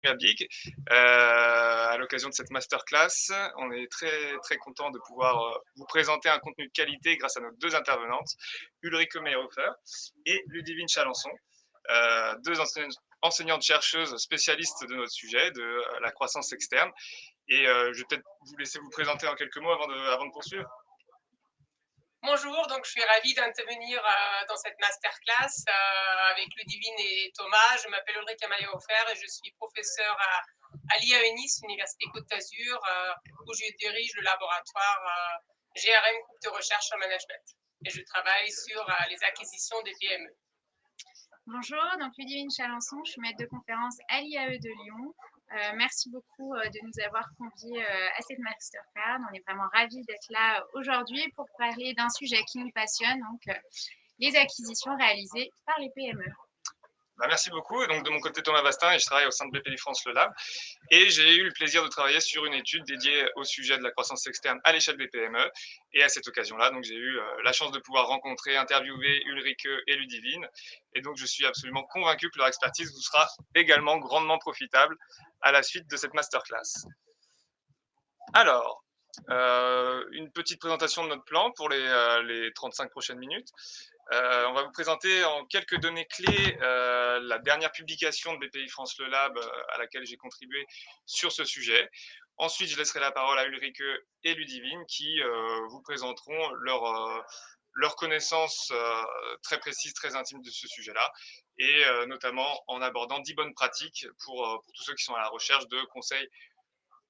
à Big. À l'occasion de cette masterclass, on est très, très content de pouvoir vous présenter un contenu de qualité grâce à nos deux intervenantes, Ulrike Meyerhofer et Ludivine Chalençon, deux enseignantes-chercheuses spécialistes de notre sujet, de la croissance externe. Et je vais peut-être vous laisser vous présenter en quelques mots avant de poursuivre. Bonjour, donc je suis ravie d'intervenir dans cette masterclass avec Ludivine et Thomas. Je m'appelle Ulrike Maillot-Offert et je suis professeure à l'IAE Nice, Université Côte d'Azur, où je dirige le laboratoire GRM, groupe de recherche en management. Et je travaille sur les acquisitions des PME. Bonjour, donc Ludivine Chalençon, je suis maître de conférence à l'IAE de Lyon. Merci beaucoup de nous avoir conviés à cette masterclass. On est vraiment ravis d'être là aujourd'hui pour parler d'un sujet qui nous passionne, donc les acquisitions réalisées par les PME. Merci beaucoup. Donc, de mon côté, Thomas Bastin, et je travaille au sein de BPI France Le Lab. Et j'ai eu le plaisir de travailler sur une étude dédiée au sujet de la croissance externe à l'échelle des PME. Et à cette occasion-là, donc j'ai eu la chance de pouvoir rencontrer, interviewer Ulrike et Ludivine. Et donc, je suis absolument convaincu que leur expertise vous sera également grandement profitable à la suite de cette masterclass. Alors, une petite présentation de notre plan pour les 35 prochaines minutes. On va vous présenter en quelques données clés la dernière publication de BPI France Le Lab à laquelle j'ai contribué sur ce sujet. Ensuite, je laisserai la parole à Ulrike et Ludivine qui vous présenteront leur connaissance très précise, très intime de ce sujet-là, et notamment en abordant 10 bonnes pratiques pour tous ceux qui sont à la recherche de conseils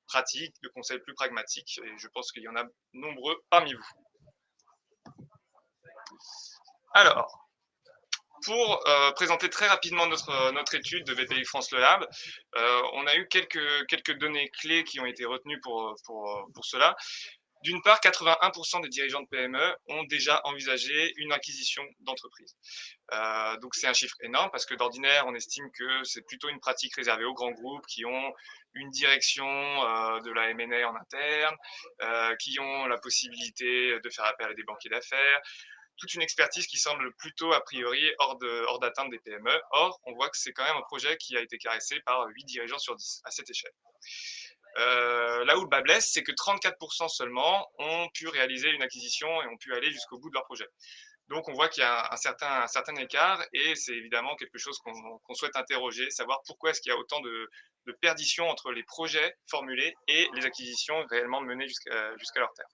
pratiques, de conseils plus pragmatiques, et je pense qu'il y en a nombreux parmi vous. Alors, pour présenter très rapidement notre étude de BPI France Le Lab, on a eu quelques données clés qui ont été retenues pour cela. D'une part, 81% des dirigeants de PME ont déjà envisagé une acquisition d'entreprise. Donc c'est un chiffre énorme parce que d'ordinaire, on estime que c'est plutôt une pratique réservée aux grands groupes qui ont une direction de la M&A en interne, qui ont la possibilité de faire appel à des banquiers d'affaires, toute une expertise qui semble plutôt a priori hors d'atteinte des PME. Or, on voit que c'est quand même un projet qui a été caressé par 8 dirigeants sur 10 à cette échelle. Là où le bas blesse, c'est que 34% seulement ont pu réaliser une acquisition et ont pu aller jusqu'au bout de leur projet. Donc on voit qu'il y a un certain écart, et c'est évidemment quelque chose qu'on souhaite interroger, savoir pourquoi est-ce qu'il y a autant de perditions entre les projets formulés et les acquisitions réellement menées jusqu'à leur terme.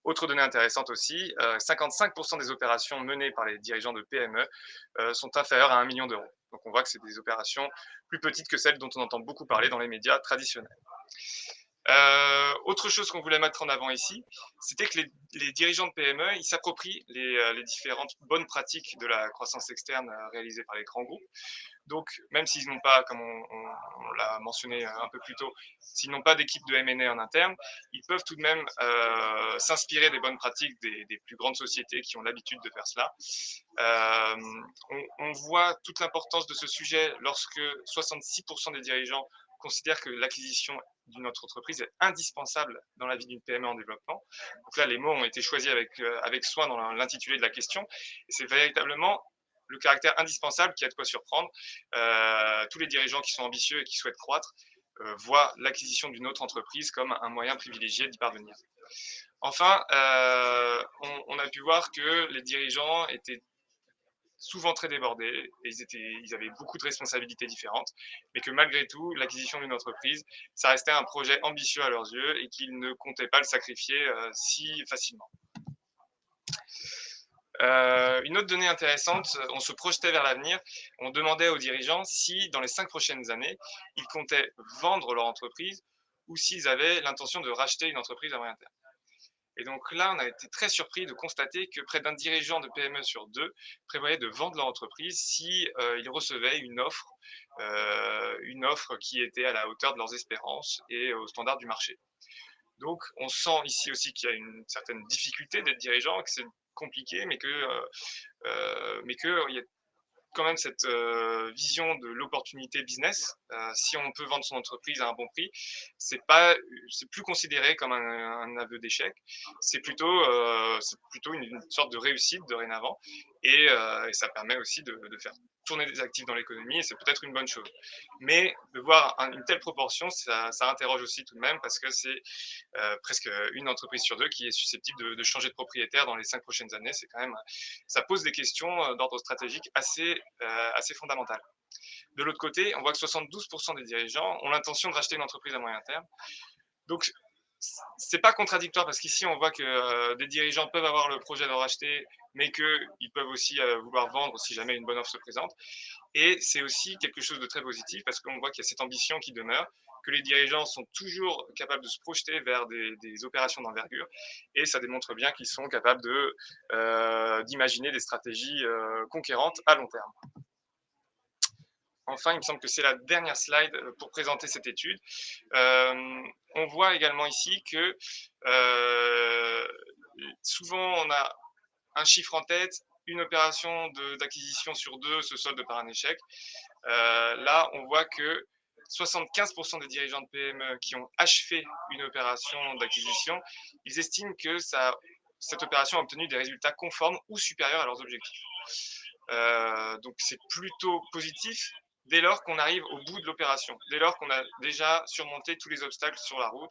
Autre donnée intéressante aussi, 55% des opérations menées par les dirigeants de PME sont inférieures à 1 million d'euros. Donc on voit que c'est des opérations plus petites que celles dont on entend beaucoup parler dans les médias traditionnels. Autre chose qu'on voulait mettre en avant ici, c'était que les dirigeants de PME, ils s'approprient les différentes bonnes pratiques de la croissance externe réalisées par les grands groupes. Donc, même s'ils n'ont pas, comme on l'a mentionné un peu plus tôt, s'ils n'ont pas d'équipe de M&A en interne, ils peuvent tout de même s'inspirer des bonnes pratiques des plus grandes sociétés qui ont l'habitude de faire cela. On voit toute l'importance de ce sujet lorsque 66% des dirigeants considèrent que l'acquisition d'une autre entreprise est indispensable dans la vie d'une PME en développement. Donc là, les mots ont été choisis avec soin dans l'intitulé de la question. Et c'est véritablement le caractère indispensable qui a de quoi surprendre. Tous les dirigeants qui sont ambitieux et qui souhaitent croître voient l'acquisition d'une autre entreprise comme un moyen privilégié d'y parvenir. Enfin, on a pu voir que les dirigeants étaient souvent très débordés, et ils avaient beaucoup de responsabilités différentes, mais que malgré tout, l'acquisition d'une entreprise, ça restait un projet ambitieux à leurs yeux et qu'ils ne comptaient pas le sacrifier si facilement. Une autre donnée intéressante, on se projetait vers l'avenir, on demandait aux dirigeants si, dans les 5 prochaines années, ils comptaient vendre leur entreprise ou s'ils avaient l'intention de racheter une entreprise à moyen terme. Et donc là, on a été très surpris de constater que près d'un dirigeant de PME sur deux prévoyait de vendre leur entreprise si ils recevaient une offre qui était à la hauteur de leurs espérances et aux standards du marché. Donc, on sent ici aussi qu'il y a une certaine difficulté d'être dirigeant, que c'est compliqué, mais qu'il y a quand même cette vision de l'opportunité business. Si on peut vendre son entreprise à un bon prix, c'est plus considéré comme un aveu d'échec. C'est plutôt une sorte de réussite dorénavant. et ça permet aussi de faire tourner des actifs dans l'économie et c'est peut-être une bonne chose. Mais de voir une telle proportion, ça interroge aussi tout de même parce que c'est presque une entreprise sur deux qui est susceptible de changer de propriétaire dans les 5 prochaines années. C'est quand même, ça pose des questions d'ordre stratégique assez fondamentales. De l'autre côté, on voit que 72% des dirigeants ont l'intention de racheter une entreprise à moyen terme. Donc, c'est pas contradictoire parce qu'ici, on voit que des dirigeants peuvent avoir le projet de racheter, mais qu'ils peuvent aussi vouloir vendre si jamais une bonne offre se présente. Et c'est aussi quelque chose de très positif parce qu'on voit qu'il y a cette ambition qui demeure, que les dirigeants sont toujours capables de se projeter vers des opérations d'envergure. Et ça démontre bien qu'ils sont capables d'imaginer des stratégies conquérantes à long terme. Enfin, il me semble que c'est la dernière slide pour présenter cette étude. On voit également ici que souvent on a un chiffre en tête, une opération d'acquisition sur deux se solde par un échec. Là, on voit que 75% des dirigeants de PME qui ont achevé une opération d'acquisition, ils estiment que cette opération a obtenu des résultats conformes ou supérieurs à leurs objectifs. Donc c'est plutôt positif dès lors qu'on arrive au bout de l'opération, dès lors qu'on a déjà surmonté tous les obstacles sur la route,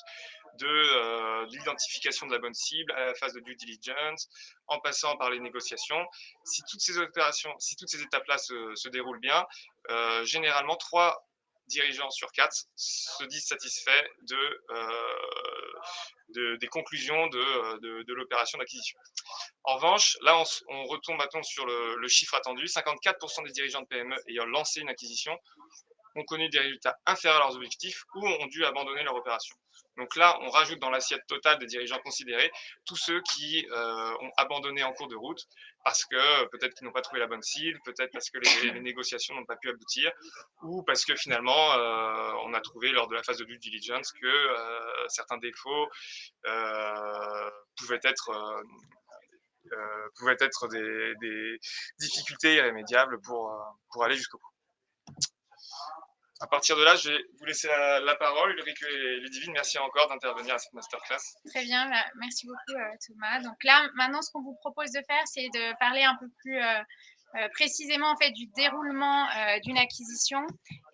de l'identification de la bonne cible à la phase de due diligence, en passant par les négociations. Si toutes ces étapes-là se déroulent bien, généralement 3 dirigeants sur 4 se disent satisfaits des conclusions de l'opération d'acquisition. En revanche, là, on retombe maintenant sur le chiffre attendu. 54% des dirigeants de PME ayant lancé une acquisition ont connu des résultats inférieurs à leurs objectifs ou ont dû abandonner leur opération. Donc là, on rajoute dans l'assiette totale des dirigeants considérés tous ceux qui ont abandonné en cours de route parce que peut-être qu'ils n'ont pas trouvé la bonne cible, peut-être parce que les négociations n'ont pas pu aboutir, ou parce que finalement, on a trouvé lors de la phase de due diligence que certains défauts pouvaient être des difficultés irrémédiables pour aller jusqu'au bout. À partir de là, je vais vous laisser la parole. Ulrike et Ludivine, merci encore d'intervenir à cette masterclass. Très bien, merci beaucoup Thomas. Donc là, maintenant, ce qu'on vous propose de faire, c'est de parler un peu plus précisément en fait, du déroulement d'une acquisition.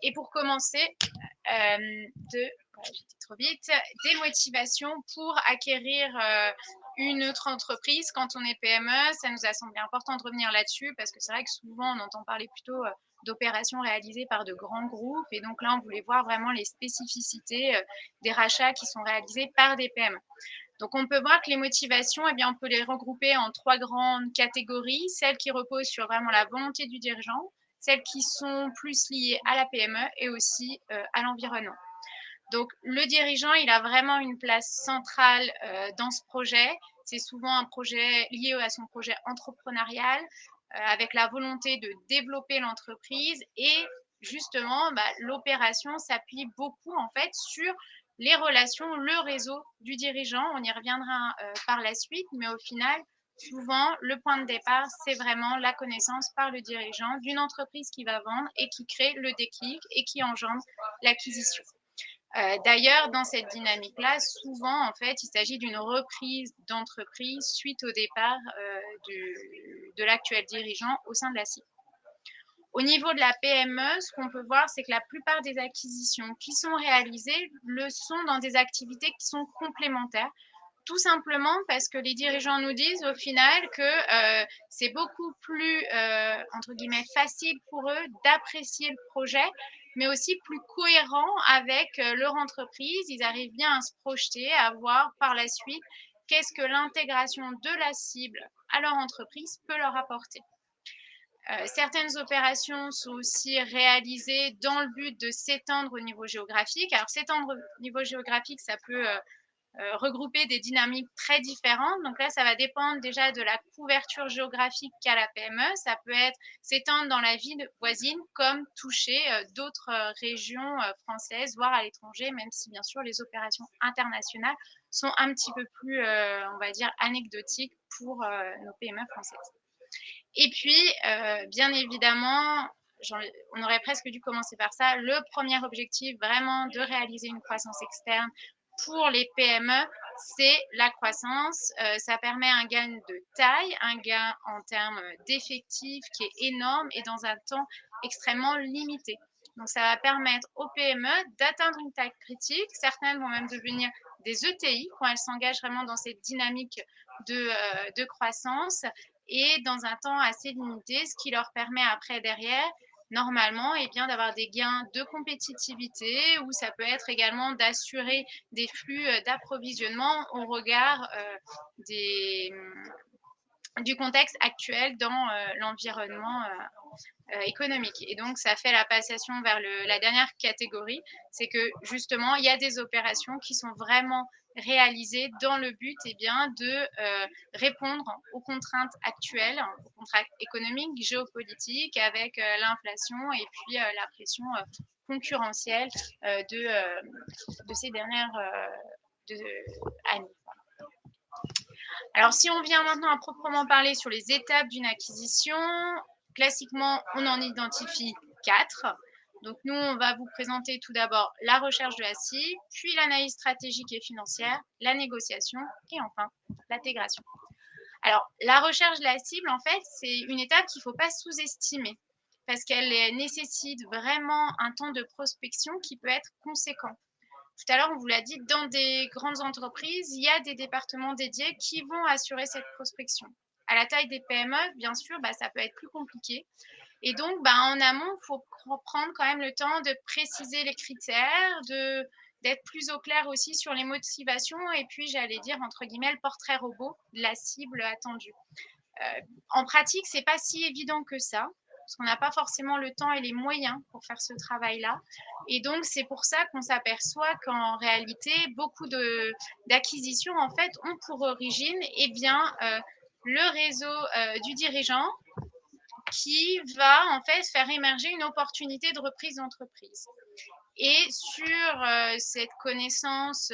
Et pour commencer, j'étais trop vite, des motivations pour acquérir une autre entreprise quand on est PME. Ça nous a semblé important de revenir là-dessus parce que c'est vrai que souvent on entend parler plutôt d'opérations réalisées par de grands groupes et donc là on voulait voir vraiment les spécificités des rachats qui sont réalisés par des PME. Donc on peut voir que les motivations, eh bien, on peut les regrouper en 3 grandes catégories, celles qui reposent sur vraiment la volonté du dirigeant, celles qui sont plus liées à la PME et aussi à l'environnement. Donc, le dirigeant, il a vraiment une place centrale dans ce projet. C'est souvent un projet lié à son projet entrepreneurial, avec la volonté de développer l'entreprise et justement, l'opération s'appuie beaucoup en fait sur les relations, le réseau du dirigeant. On y reviendra par la suite, mais au final, souvent, le point de départ, c'est vraiment la connaissance par le dirigeant d'une entreprise qui va vendre et qui crée le déclic et qui engendre l'acquisition. D'ailleurs, dans cette dynamique-là, souvent, en fait, il s'agit d'une reprise d'entreprise suite au départ de l'actuel dirigeant au sein de la cible. Au niveau de la PME, ce qu'on peut voir, c'est que la plupart des acquisitions qui sont réalisées le sont dans des activités qui sont complémentaires, tout simplement parce que les dirigeants nous disent au final que c'est beaucoup plus, entre guillemets, facile pour eux d'apprécier le projet, mais aussi plus cohérent avec leur entreprise. Ils arrivent bien à se projeter, à voir par la suite qu'est-ce que l'intégration de la cible à leur entreprise peut leur apporter. Certaines opérations sont aussi réalisées dans le but de s'étendre au niveau géographique. Alors, s'étendre au niveau géographique, ça peut regrouper des dynamiques très différentes. Donc là, ça va dépendre déjà de la couverture géographique qu'a la PME. Ça peut être s'étendre dans la ville voisine comme toucher d'autres régions françaises, voire à l'étranger, même si bien sûr les opérations internationales sont un petit peu plus, on va dire, anecdotiques pour nos PME françaises. Et puis, bien évidemment, on aurait presque dû commencer par ça, le premier objectif vraiment de réaliser une croissance externe pour les PME, c'est la croissance. Ça permet un gain de taille, un gain en termes d'effectifs qui est énorme et dans un temps extrêmement limité. Donc, ça va permettre aux PME d'atteindre une taille critique. Certaines vont même devenir des ETI quand elles s'engagent vraiment dans cette dynamique de croissance et dans un temps assez limité, ce qui leur permet après derrière normalement d'avoir des gains de compétitivité ou ça peut être également d'assurer des flux d'approvisionnement au regard du contexte actuel dans l'environnement économique. Et donc, ça fait la passation vers la dernière catégorie, c'est que justement, il y a des opérations qui sont vraiment réalisées dans le but de répondre aux contraintes actuelles, aux contraintes économiques, géopolitiques, avec l'inflation et puis la pression concurrentielle de ces dernières années. Alors, si on vient maintenant à proprement parler sur les étapes d'une acquisition, classiquement, on en identifie 4. Donc, nous, on va vous présenter tout d'abord la recherche de la cible, puis l'analyse stratégique et financière, la négociation et enfin l'intégration. Alors, la recherche de la cible, en fait, c'est une étape qu'il ne faut pas sous-estimer parce qu'elle nécessite vraiment un temps de prospection qui peut être conséquent. Tout à l'heure, on vous l'a dit, dans des grandes entreprises, il y a des départements dédiés qui vont assurer cette prospection. À la taille des PME, bien sûr, ça peut être plus compliqué. Et donc, en amont, il faut prendre quand même le temps de préciser les critères, d'être plus au clair aussi sur les motivations et puis, j'allais dire, entre guillemets, le portrait robot de la cible attendue. En pratique, ce n'est pas si évident que ça, parce qu'on n'a pas forcément le temps et les moyens pour faire ce travail-là. Et donc, c'est pour ça qu'on s'aperçoit qu'en réalité, beaucoup d'acquisitions, en fait, ont pour origine le réseau du dirigeant qui va, en fait, faire émerger une opportunité de reprise d'entreprise. Et sur cette connaissance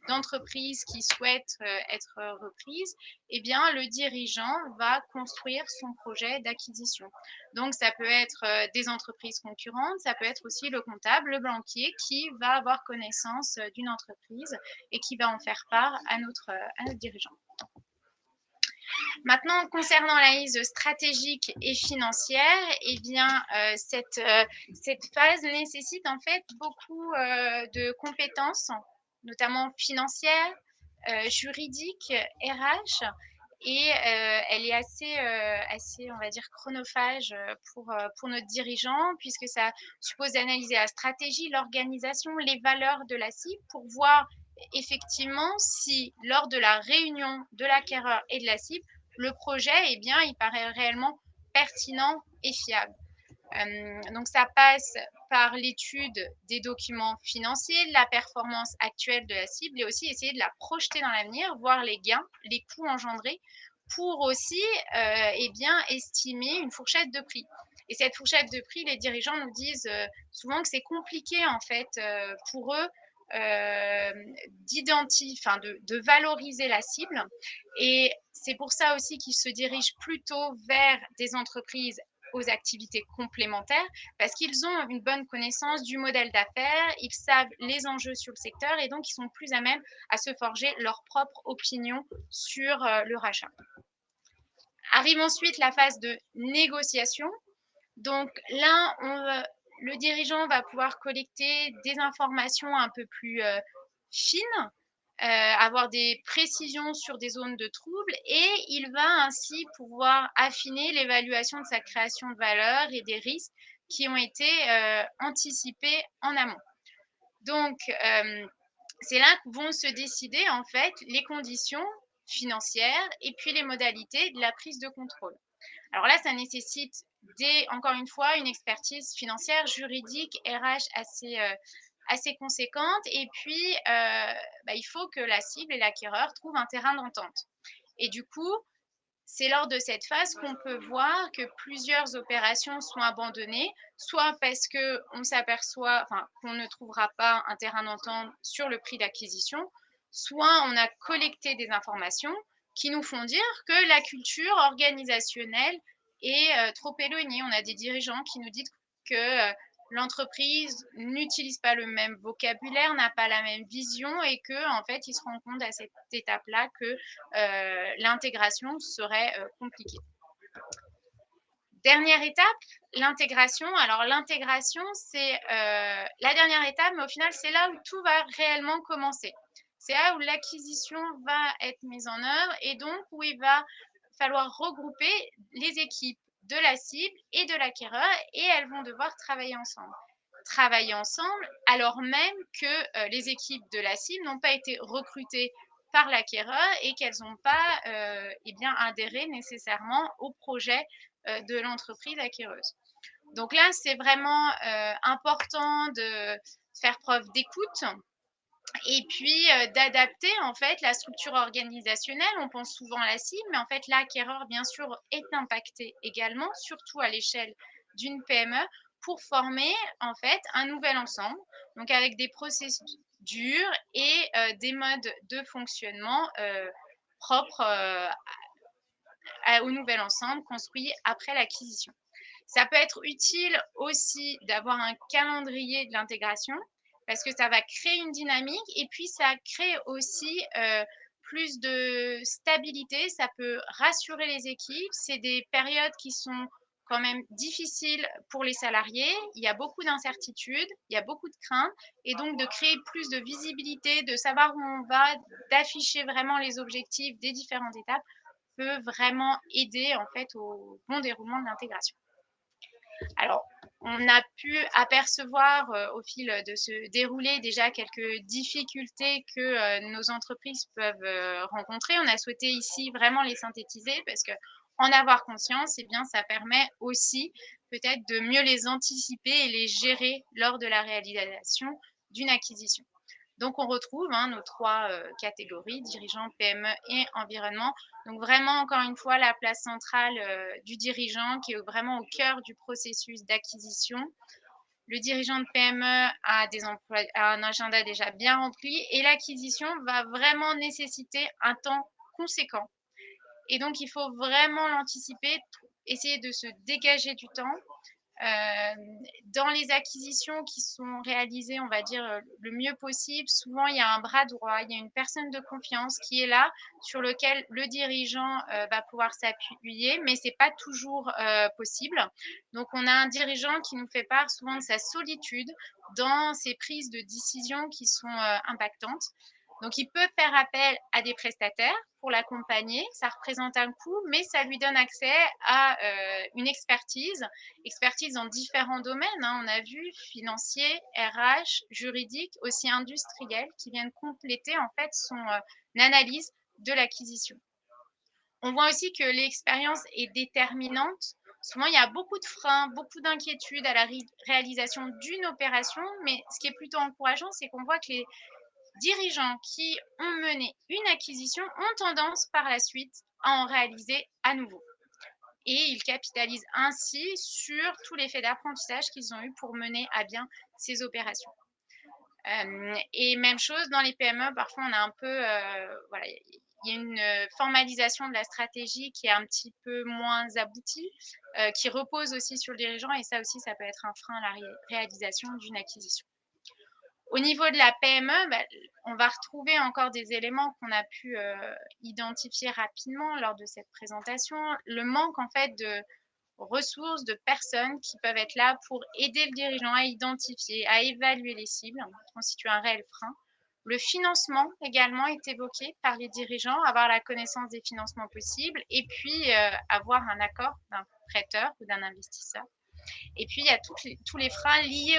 d'entreprise qui souhaite être reprise, le dirigeant va construire son projet d'acquisition. Donc, ça peut être des entreprises concurrentes, ça peut être aussi le comptable, le banquier qui va avoir connaissance d'une entreprise et qui va en faire part à notre dirigeant. Maintenant, concernant l'analyse stratégique et financière, cette phase nécessite en fait beaucoup de compétences, notamment financières, juridiques, RH, et elle est assez, on va dire, chronophage pour notre dirigeant, puisque ça suppose d'analyser la stratégie, l'organisation, les valeurs de la cible pour voir effectivement si lors de la réunion de l'acquéreur et de la cible, le projet, il paraît réellement pertinent et fiable. Donc, ça passe par l'étude des documents financiers, la performance actuelle de la cible et aussi essayer de la projeter dans l'avenir, voir les gains, les coûts engendrés pour aussi estimer une fourchette de prix. Et cette fourchette de prix, les dirigeants nous disent souvent que c'est compliqué en fait pour eux de valoriser la cible. Et c'est pour ça aussi qu'ils se dirigent plutôt vers des entreprises aux activités complémentaires parce qu'ils ont une bonne connaissance du modèle d'affaires, ils savent les enjeux sur le secteur et donc ils sont plus à même à se forger leur propre opinion sur le rachat. Arrive ensuite la phase de négociation. Donc là, le dirigeant va pouvoir collecter des informations un peu plus fines, avoir des précisions sur des zones de trouble et il va ainsi pouvoir affiner l'évaluation de sa création de valeur et des risques qui ont été anticipés en amont. Donc, c'est là que vont se décider en fait les conditions financières et puis les modalités de la prise de contrôle. Alors là, ça nécessite encore une fois une expertise financière, juridique, RH assez conséquente. Et puis, il faut que la cible et l'acquéreur trouvent un terrain d'entente. Et du coup, c'est lors de cette phase qu'on peut voir que plusieurs opérations sont abandonnées, soit parce qu'on s'aperçoit qu'on ne trouvera pas un terrain d'entente sur le prix d'acquisition, soit on a collecté des informations qui nous font dire que la culture organisationnelle est trop éloignée. On a des dirigeants qui nous disent que l'entreprise n'utilise pas le même vocabulaire, n'a pas la même vision et que en fait, ils se rendent compte à cette étape-là que l'intégration serait compliquée. Dernière étape, l'intégration. Alors l'intégration, c'est la dernière étape, mais au final, c'est là où tout va réellement commencer. C'est là où l'acquisition va être mise en œuvre et donc où il va falloir regrouper les équipes de la cible et de l'acquéreur et elles vont devoir travailler ensemble. Travailler ensemble alors même que les équipes de la cible n'ont pas été recrutées par l'acquéreur et qu'elles n'ont pas adhéré nécessairement au projet de l'entreprise acquéreuse. Donc là, c'est vraiment important de faire preuve d'écoute et puis d'adapter en fait la structure organisationnelle. On pense souvent à la cible, mais en fait l'acquéreur bien sûr est impacté également, surtout à l'échelle d'une PME, pour former en fait un nouvel ensemble, donc avec des procédures et des modes de fonctionnement propres au nouvel ensemble construit après l'acquisition. Ça peut être utile aussi d'avoir un calendrier de l'intégration parce que ça va créer une dynamique et puis ça crée aussi plus de stabilité, ça peut rassurer les équipes. C'est des périodes qui sont quand même difficiles pour les salariés, il y a beaucoup d'incertitudes, il y a beaucoup de craintes et donc de créer plus de visibilité, de savoir où on va, d'afficher vraiment les objectifs des différentes étapes peut vraiment aider en fait au bon déroulement de l'intégration. Alors, on a pu apercevoir au fil de ce déroulé déjà quelques difficultés que nos entreprises peuvent rencontrer. On a souhaité ici vraiment les synthétiser parce que en avoir conscience, eh bien, ça permet aussi peut-être de mieux les anticiper et les gérer lors de la réalisation d'une acquisition. Donc, on retrouve nos trois catégories, dirigeants, PME et environnement. Donc, vraiment, encore une fois, la place centrale du dirigeant qui est vraiment au cœur du processus d'acquisition. Le dirigeant de PME a un agenda déjà bien rempli et l'acquisition va vraiment nécessiter un temps conséquent. Et donc, il faut vraiment l'anticiper, essayer de se dégager du temps. Dans les acquisitions qui sont réalisées, on va dire, le mieux possible, souvent il y a un bras droit, il y a une personne de confiance qui est là, sur lequel le dirigeant va pouvoir s'appuyer, mais ce n'est pas toujours possible. Donc on a un dirigeant qui nous fait part souvent de sa solitude dans ses prises de décision qui sont impactantes. Donc, il peut faire appel à des prestataires pour l'accompagner. Ça représente un coût, mais ça lui donne accès à une expertise dans différents domaines. On a vu financier, RH, juridique, aussi industriel, qui viennent compléter en fait son analyse de l'acquisition. On voit aussi que l'expérience est déterminante. Souvent, il y a beaucoup de freins, beaucoup d'inquiétudes à la réalisation d'une opération, mais ce qui est plutôt encourageant, c'est qu'on voit que les dirigeants qui ont mené une acquisition ont tendance par la suite à en réaliser à nouveau. Et ils capitalisent ainsi sur tous les faits d'apprentissage qu'ils ont eu pour mener à bien ces opérations. Et même chose dans les PME, parfois on a un peu, il y a une formalisation de la stratégie qui est un petit peu moins aboutie, qui repose aussi sur le dirigeant et ça aussi, ça peut être un frein à la réalisation d'une acquisition. Au niveau de la PME, on va retrouver encore des éléments qu'on a pu identifier rapidement lors de cette présentation. Le manque en fait de ressources, de personnes qui peuvent être là pour aider le dirigeant à identifier, à évaluer les cibles, qui constitue un réel frein. Le financement également est évoqué par les dirigeants, avoir la connaissance des financements possibles et puis avoir un accord d'un prêteur ou d'un investisseur. Et puis, il y a tous les freins liés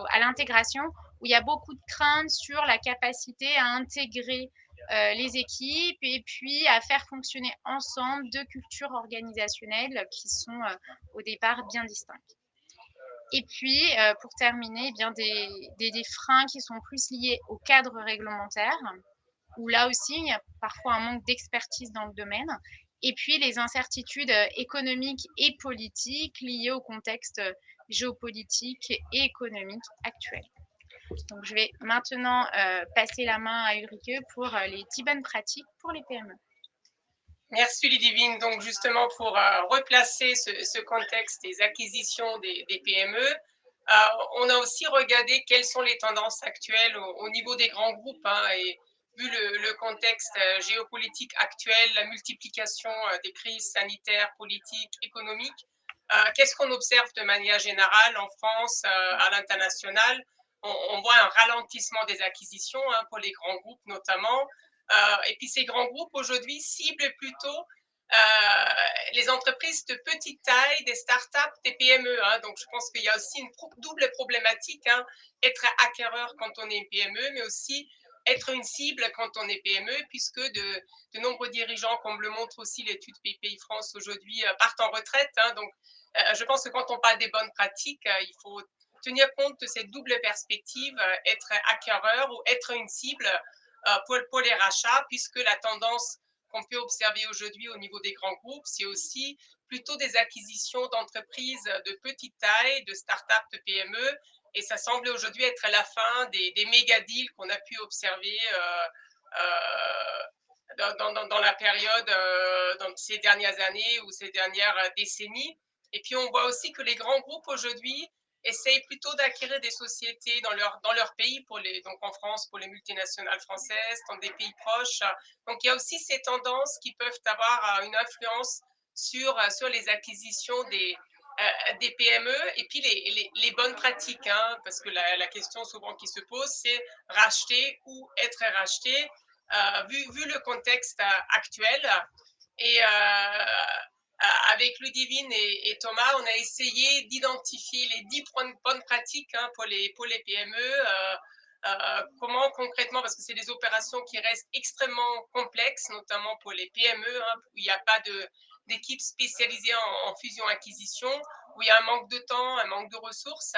à l'intégration, où il y a beaucoup de craintes sur la capacité à intégrer les équipes et puis à faire fonctionner ensemble deux cultures organisationnelles qui sont au départ bien distinctes. Et puis, pour terminer, eh bien, des freins qui sont plus liés au cadre réglementaire, où là aussi, il y a parfois un manque d'expertise dans le domaine. Et puis, les incertitudes économiques et politiques liées au contexte géopolitique et économique actuel. Donc, je vais maintenant passer la main à Ulrike pour les 10 bonnes pratiques pour les PME. Merci Ludivine. Donc justement pour replacer ce contexte des acquisitions des PME, On a aussi regardé quelles sont les tendances actuelles au niveau des grands groupes, hein, et vu le contexte géopolitique actuel, la multiplication des crises sanitaires, politiques, économiques, qu'est-ce qu'on observe de manière générale en France, à l'international? On voit un ralentissement des acquisitions, hein, pour les grands groupes notamment. Et puis ces grands groupes aujourd'hui ciblent plutôt les entreprises de petite taille, des startups, des PME. Hein. Donc je pense qu'il y a aussi une double problématique, hein, être acquéreur quand on est une PME, mais aussi être une cible quand on est PME, puisque de nombreux dirigeants, comme le montre aussi l'étude BPI France aujourd'hui, partent en retraite. Hein. Donc je pense que quand on parle des bonnes pratiques, il faut tenir compte de cette double perspective, être acquéreur ou être une cible pour les rachats, puisque la tendance qu'on peut observer aujourd'hui au niveau des grands groupes, c'est aussi plutôt des acquisitions d'entreprises de petite taille, de start-up, de PME, et ça semble aujourd'hui être la fin des méga deals qu'on a pu observer dans la période, dans ces dernières années ou ces dernières décennies. Et puis on voit aussi que les grands groupes aujourd'hui essayent plutôt d'acquérir des sociétés dans leur pays, donc en France pour les multinationales françaises, dans des pays proches. Donc il y a aussi ces tendances qui peuvent avoir une influence sur les acquisitions des PME et puis les bonnes pratiques, hein, parce que la question souvent qui se pose, c'est racheter ou être racheté, vu le contexte actuel. Et avec Ludivine et Thomas, on a essayé d'identifier les 10 bonnes pratiques, hein, pour les PME. Comment concrètement, parce que c'est des opérations qui restent extrêmement complexes, notamment pour les PME, hein, où il n'y a pas d'équipe spécialisée en fusion-acquisition, où il y a un manque de temps, un manque de ressources.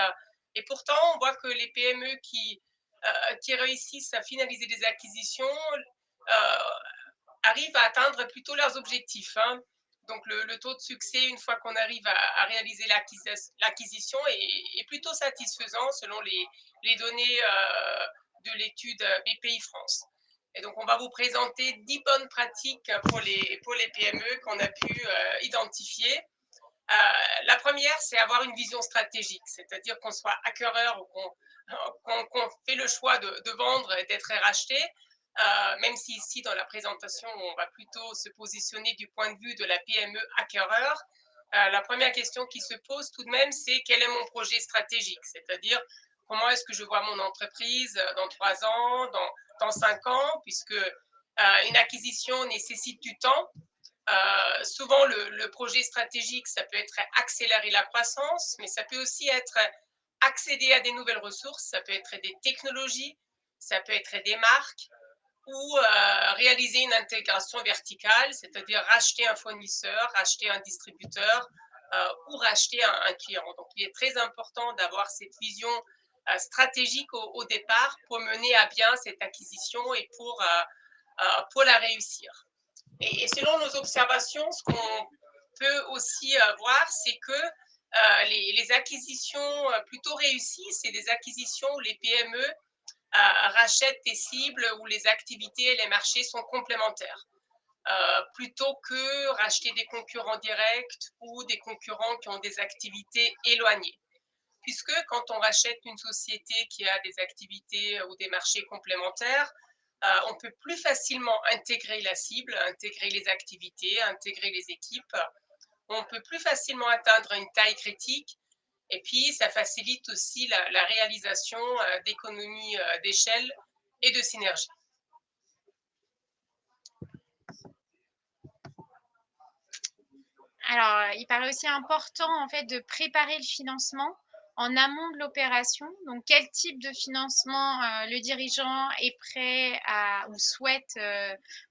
Et pourtant, on voit que les PME qui réussissent à finaliser des acquisitions arrivent à atteindre plutôt leurs objectifs. Hein. Donc le taux de succès, une fois qu'on arrive à réaliser l'acquisition, est plutôt satisfaisant selon les données de l'étude BPI France. Et donc on va vous présenter 10 bonnes pratiques pour les PME qu'on a pu identifier. La première, c'est avoir une vision stratégique, c'est-à-dire qu'on soit acquéreur ou qu'on fait le choix de vendre et d'être racheté, même si ici, dans la présentation, on va plutôt se positionner du point de vue de la PME acquéreur. La première question qui se pose tout de même, c'est quel est mon projet stratégique, c'est-à-dire comment est-ce que je vois mon entreprise dans 3 ans, dans 5 ans, puisque une acquisition nécessite du temps. Souvent, le projet stratégique, ça peut être accélérer la croissance, mais ça peut aussi être accéder à des nouvelles ressources, ça peut être des technologies, ça peut être des marques, ou réaliser une intégration verticale, c'est-à-dire racheter un fournisseur, racheter un distributeur ou racheter un client. Donc, il est très important d'avoir cette vision stratégique au départ pour mener à bien cette acquisition et pour la réussir. Et selon nos observations, ce qu'on peut aussi voir, c'est que les acquisitions plutôt réussies, c'est des acquisitions où les PME rachètent des cibles où les activités et les marchés sont complémentaires, plutôt que racheter des concurrents directs ou des concurrents qui ont des activités éloignées. Puisque quand on rachète une société qui a des activités ou des marchés complémentaires, on peut plus facilement intégrer la cible, intégrer les activités, intégrer les équipes. On peut plus facilement atteindre une taille critique. Et puis, ça facilite aussi la réalisation d'économies d'échelle et de synergie. Alors, il paraît aussi important en fait de préparer le financement en amont de l'opération. Donc, quel type de financement le dirigeant est prêt à ou souhaite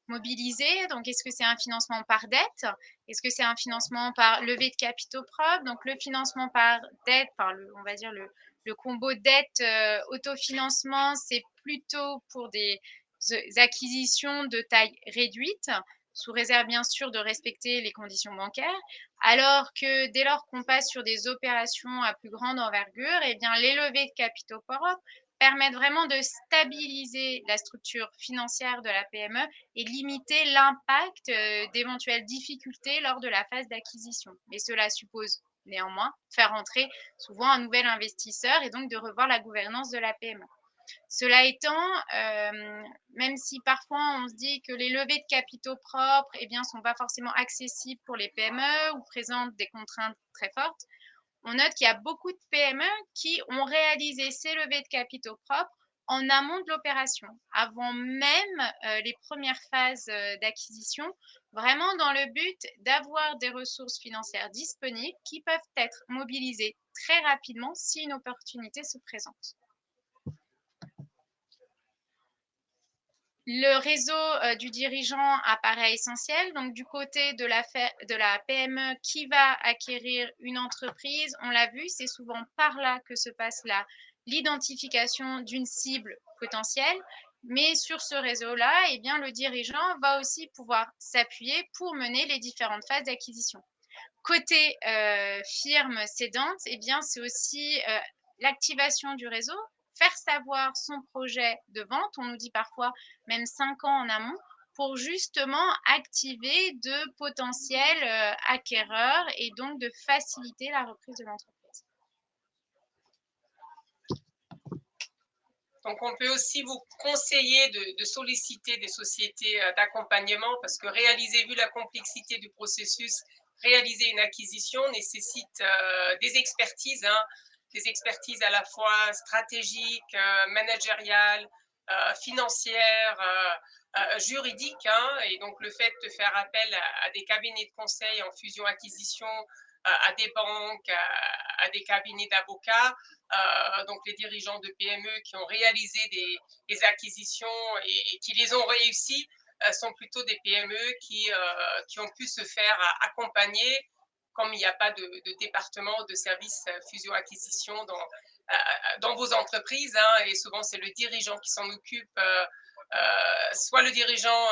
mobiliser? Donc, est-ce que c'est un financement par dette? Est-ce que c'est un financement par levée de capitaux propres? Donc, le financement par dette, on va dire le combo dette autofinancement, c'est plutôt pour des acquisitions de taille réduite, sous réserve bien sûr de respecter les conditions bancaires, alors que dès lors qu'on passe sur des opérations à plus grande envergure, eh bien, les levées de capitaux propres permettent vraiment de stabiliser la structure financière de la PME et limiter l'impact d'éventuelles difficultés lors de la phase d'acquisition. Mais cela suppose néanmoins faire entrer souvent un nouvel investisseur et donc de revoir la gouvernance de la PME. Cela étant, même si parfois on se dit que les levées de capitaux propres eh bien, sont pas forcément accessibles pour les PME ou présentent des contraintes très fortes, on note qu'il y a beaucoup de PME qui ont réalisé ces levées de capitaux propres en amont de l'opération, avant même les premières phases d'acquisition, vraiment dans le but d'avoir des ressources financières disponibles qui peuvent être mobilisées très rapidement si une opportunité se présente. Le réseau du dirigeant apparaît essentiel. Donc, du côté de la PME qui va acquérir une entreprise, on l'a vu, c'est souvent par là que se passe l'identification d'une cible potentielle. Mais sur ce réseau-là, eh bien, le dirigeant va aussi pouvoir s'appuyer pour mener les différentes phases d'acquisition. Côté firme cédante, eh bien, c'est aussi l'activation du réseau, faire savoir son projet de vente, on nous dit parfois même 5 ans en amont, pour justement activer de potentiels acquéreurs et donc de faciliter la reprise de l'entreprise. Donc, on peut aussi vous conseiller de solliciter des sociétés d'accompagnement parce que vu la complexité du processus, réaliser une acquisition nécessite des expertises, des expertises à la fois stratégiques, managériales, financières, juridiques. Et donc, le fait de faire appel à des cabinets de conseil en fusion-acquisition, à des banques, à des cabinets d'avocats, donc les dirigeants de PME qui ont réalisé des acquisitions et qui les ont réussies sont plutôt des PME qui ont pu se faire accompagner, comme il n'y a pas de département de service fusion-acquisition dans vos entreprises, et souvent c'est le dirigeant qui s'en occupe, soit le dirigeant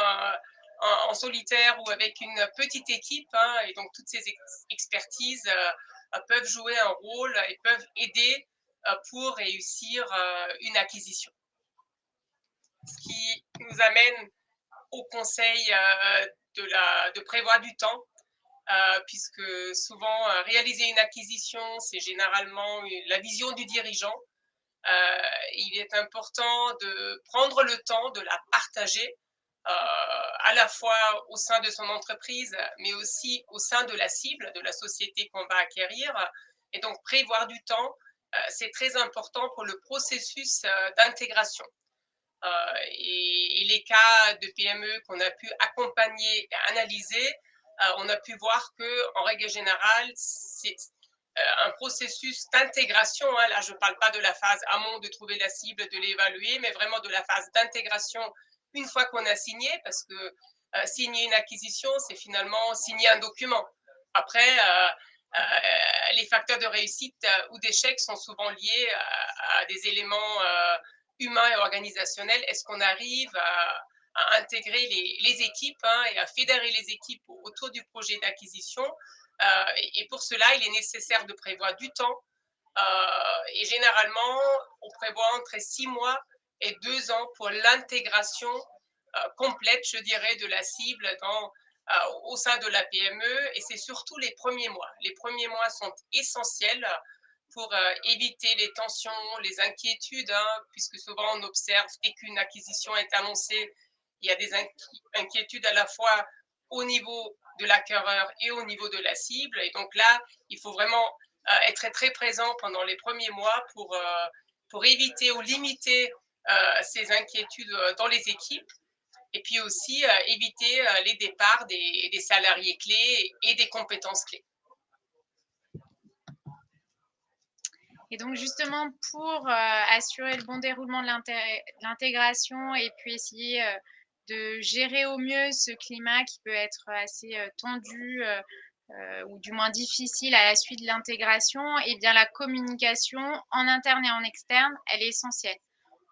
en solitaire ou avec une petite équipe, et donc toutes ces expertises peuvent jouer un rôle et peuvent aider pour réussir une acquisition. Ce qui nous amène au conseil de prévoir du temps, puisque souvent réaliser une acquisition, c'est généralement la vision du dirigeant. Il est important de prendre le temps de la partager, à la fois au sein de son entreprise, mais aussi au sein de la cible, de la société qu'on va acquérir. Et donc, prévoir du temps, c'est très important pour le processus d'intégration. Et les cas de PME qu'on a pu accompagner et analyser, on a pu voir qu'en règle générale, c'est un processus d'intégration. Là, je ne parle pas de la phase amont de trouver la cible, de l'évaluer, mais vraiment de la phase d'intégration une fois qu'on a signé, parce que signer une acquisition, c'est finalement signer un document. Après, les facteurs de réussite ou d'échec sont souvent liés à des éléments humains et organisationnels. Est-ce qu'on arrive à intégrer les équipes et à fédérer les équipes autour du projet d'acquisition? Et pour cela, il est nécessaire de prévoir du temps. Et généralement, on prévoit entre 6 mois et 2 ans pour l'intégration complète, je dirais, de la cible au sein de la PME. Et c'est surtout les premiers mois. Les premiers mois sont essentiels pour éviter les tensions, les inquiétudes, puisque souvent on observe dès qu'une acquisition est annoncée, il y a des inquiétudes à la fois au niveau de l'acquéreur et au niveau de la cible. Et donc là, il faut vraiment être très présent pendant les premiers mois pour éviter ou limiter ces inquiétudes dans les équipes. Et puis aussi éviter les départs des salariés clés et des compétences clés. Et donc justement pour assurer le bon déroulement de l'intégration et puis essayer de gérer au mieux ce climat qui peut être assez tendu ou du moins difficile à la suite de l'intégration, et bien la communication en interne et en externe, elle est essentielle.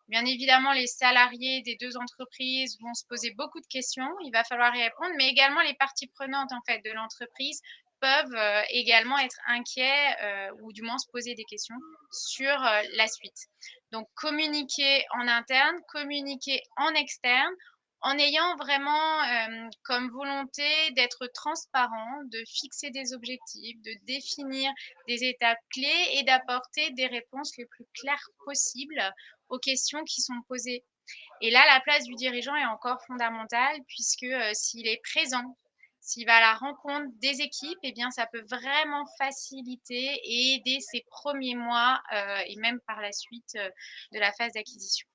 Bien évidemment, les salariés des deux entreprises vont se poser beaucoup de questions, il va falloir y répondre, mais également les parties prenantes en fait de l'entreprise peuvent également être inquiets ou du moins se poser des questions sur la suite. Donc communiquer en interne, communiquer en externe, en ayant vraiment comme volonté d'être transparent, de fixer des objectifs, de définir des étapes clés et d'apporter des réponses les plus claires possibles aux questions qui sont posées. Et là, la place du dirigeant est encore fondamentale puisque s'il est présent, s'il va à la rencontre des équipes, eh bien, ça peut vraiment faciliter et aider ces premiers mois et même par la suite de la phase d'acquisition.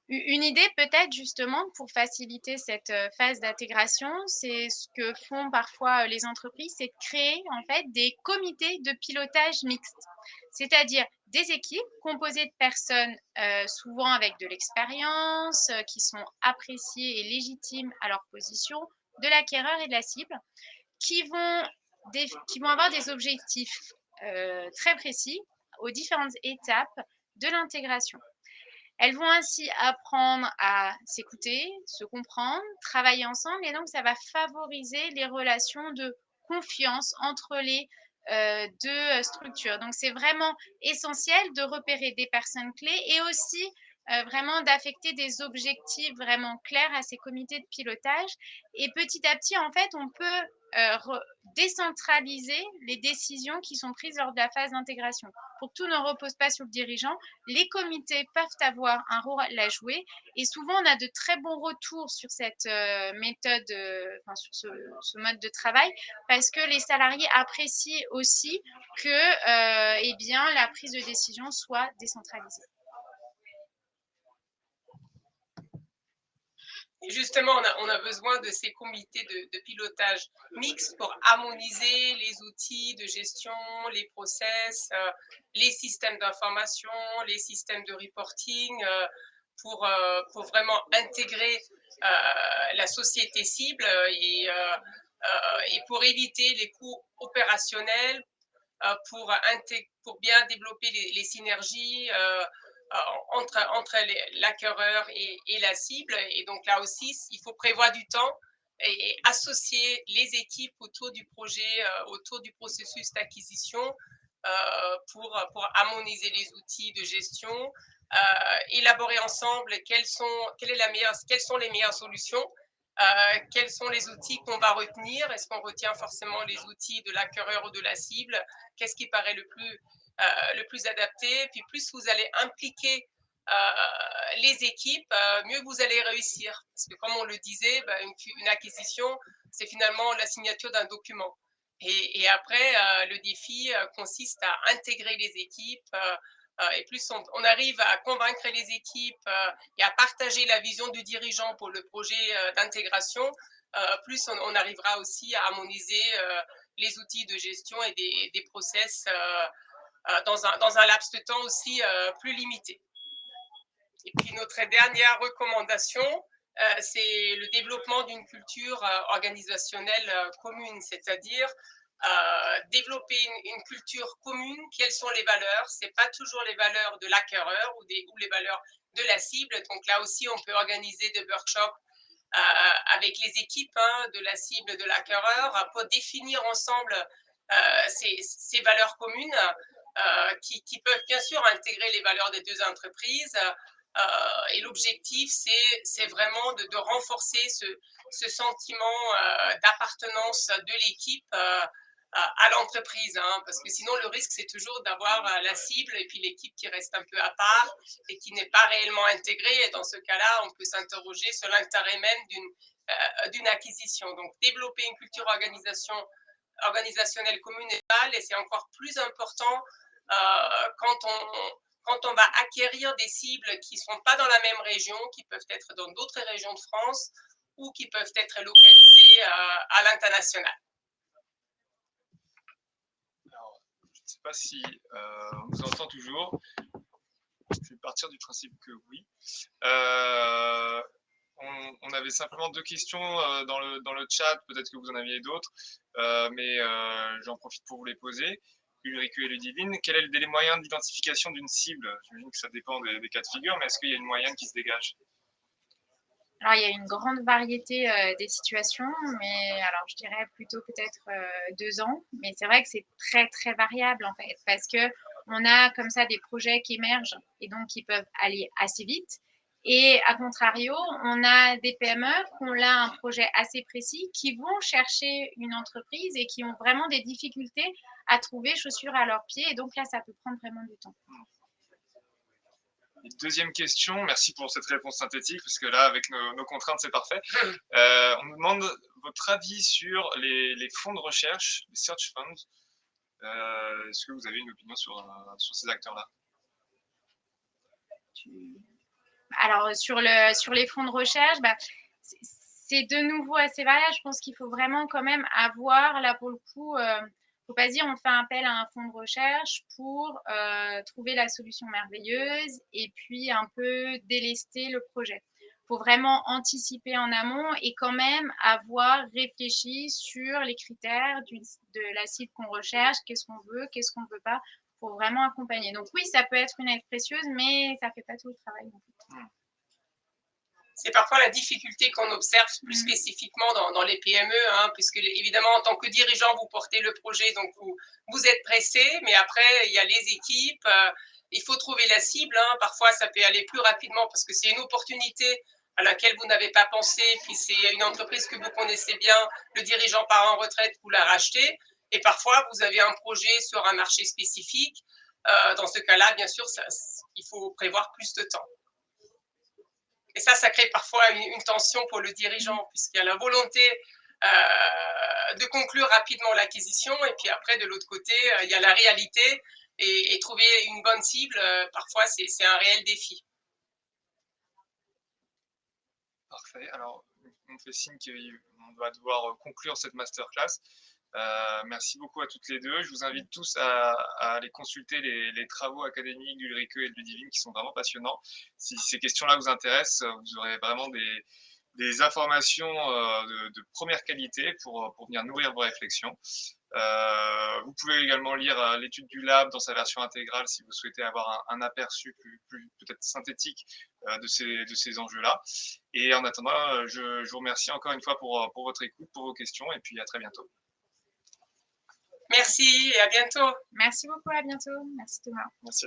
Une idée peut-être justement pour faciliter cette phase d'intégration, c'est ce que font parfois les entreprises, c'est de créer en fait des comités de pilotage mixtes, c'est-à-dire des équipes composées de personnes souvent avec de l'expérience, qui sont appréciées et légitimes à leur position, de l'acquéreur et de la cible, qui vont, qui vont avoir des objectifs très précis aux différentes étapes de l'intégration. Elles vont ainsi apprendre à s'écouter, se comprendre, travailler ensemble et donc ça va favoriser les relations de confiance entre les deux structures. Donc c'est vraiment essentiel de repérer des personnes clés et aussi vraiment d'affecter des objectifs vraiment clairs à ces comités de pilotage. Et petit à petit, en fait, on peut décentraliser les décisions qui sont prises lors de la phase d'intégration. Pour que tout ne repose pas sur le dirigeant, les comités peuvent avoir un rôle à jouer et souvent on a de très bons retours sur cette méthode, sur ce mode de travail parce que les salariés apprécient aussi que eh bien, la prise de décision soit décentralisée. Et justement, on a besoin de ces comités de pilotage mixtes pour harmoniser les outils de gestion, les process, les systèmes d'information, les systèmes de reporting, pour vraiment intégrer la société cible et pour éviter les coûts opérationnels, pour bien développer les synergies entre l'acquéreur et la cible. Et donc là aussi, il faut prévoir du temps et associer les équipes autour du projet, autour du processus d'acquisition pour harmoniser les outils de gestion, élaborer ensemble quelles sont les meilleures solutions, quels sont les outils qu'on va retenir. Est-ce qu'on retient forcément les outils de l'acquéreur ou de la cible? Qu'est-ce qui paraît le plus adapté? Puis plus vous allez impliquer les équipes, mieux vous allez réussir. Parce que comme on le disait, une acquisition, c'est finalement la signature d'un document. Et après, le défi consiste à intégrer les équipes. Et plus on arrive à convaincre les équipes et à partager la vision du dirigeant pour le projet d'intégration, plus on arrivera aussi à harmoniser les outils de gestion et des process dans un laps de temps aussi plus limité. Et puis notre dernière recommandation, c'est le développement d'une culture organisationnelle commune, c'est-à-dire développer une culture commune. Quelles sont les valeurs? Ce n'est pas toujours les valeurs de l'acquéreur ou les valeurs de la cible. Donc là aussi, on peut organiser des workshops avec les équipes de la cible, de l'acquéreur, pour définir ensemble ces valeurs communes qui peuvent bien sûr intégrer les valeurs des deux entreprises. Et l'objectif, c'est vraiment de renforcer ce sentiment d'appartenance de l'équipe à l'entreprise, parce que sinon le risque c'est toujours d'avoir la cible et puis l'équipe qui reste un peu à part et qui n'est pas réellement intégrée. Et dans ce cas-là, on peut s'interroger sur l'intérêt même d'une acquisition. Donc développer une culture organisationnelle commune et c'est encore plus important quand on va acquérir des cibles qui ne sont pas dans la même région, qui peuvent être dans d'autres régions de France ou qui peuvent être localisées à l'international. Alors, je ne sais pas si on vous entend toujours. Je vais partir du principe que oui. On avait simplement deux questions dans le chat, peut-être que vous en aviez d'autres, mais j'en profite pour vous les poser. Ulrike et Ludivine, quel est le délai moyen d'identification d'une cible? J'imagine que ça dépend des cas de figure, mais est-ce qu'il y a une moyenne qui se dégage? Alors, il y a une grande variété des situations, mais alors je dirais plutôt peut-être 2 ans. Mais c'est vrai que c'est très, très variable en fait, parce qu'on a comme ça des projets qui émergent et donc qui peuvent aller assez vite. Et à contrario, on a des PME qui ont là un projet assez précis, qui vont chercher une entreprise et qui ont vraiment des difficultés à trouver chaussures à leurs pieds. Et donc là, ça peut prendre vraiment du temps. Et deuxième question, merci pour cette réponse synthétique, parce que là, avec nos contraintes, c'est parfait. On nous demande votre avis sur les fonds de recherche, les search funds. Est-ce que vous avez une opinion sur ces acteurs-là? Alors, sur les fonds de recherche, c'est de nouveau assez variable. Je pense qu'il faut vraiment quand même avoir, là pour le coup, faut pas se dire on fait appel à un fonds de recherche pour trouver la solution merveilleuse et puis un peu délester le projet. Il faut vraiment anticiper en amont et quand même avoir réfléchi sur les critères de la cible qu'on recherche, qu'est-ce qu'on veut pas, pour vraiment accompagner. Donc oui, ça peut être une aide précieuse, mais ça fait pas tout le travail. C'est parfois la difficulté qu'on observe plus spécifiquement dans les PME, hein, puisque évidemment, en tant que dirigeant, vous portez le projet, donc vous êtes pressé, mais après, il y a les équipes, il faut trouver la cible. Hein. Parfois, ça peut aller plus rapidement parce que c'est une opportunité à laquelle vous n'avez pas pensé, puis c'est une entreprise que vous connaissez bien, le dirigeant part en retraite, vous la rachetez, et parfois, vous avez un projet sur un marché spécifique. Dans ce cas-là, bien sûr, il faut prévoir plus de temps. Et ça crée parfois une tension pour le dirigeant, puisqu'il y a la volonté de conclure rapidement l'acquisition, et puis après, de l'autre côté, il y a la réalité, et trouver une bonne cible, parfois, c'est un réel défi. Parfait. Alors, on fait signe qu'on va devoir conclure cette masterclass. Merci beaucoup à toutes les deux. Je vous invite tous à aller consulter les travaux académiques d'Ulrike et de Ludivine qui sont vraiment passionnants. Si ces questions-là vous intéressent, vous aurez vraiment des informations de première qualité pour venir nourrir vos réflexions. Vous pouvez également lire l'étude du lab dans sa version intégrale si vous souhaitez avoir un aperçu plus peut-être synthétique de ces enjeux-là. Et en attendant, je vous remercie encore une fois pour votre écoute, pour vos questions, et puis à très bientôt. Merci et à bientôt. Merci beaucoup, à bientôt. Merci Thomas. Merci.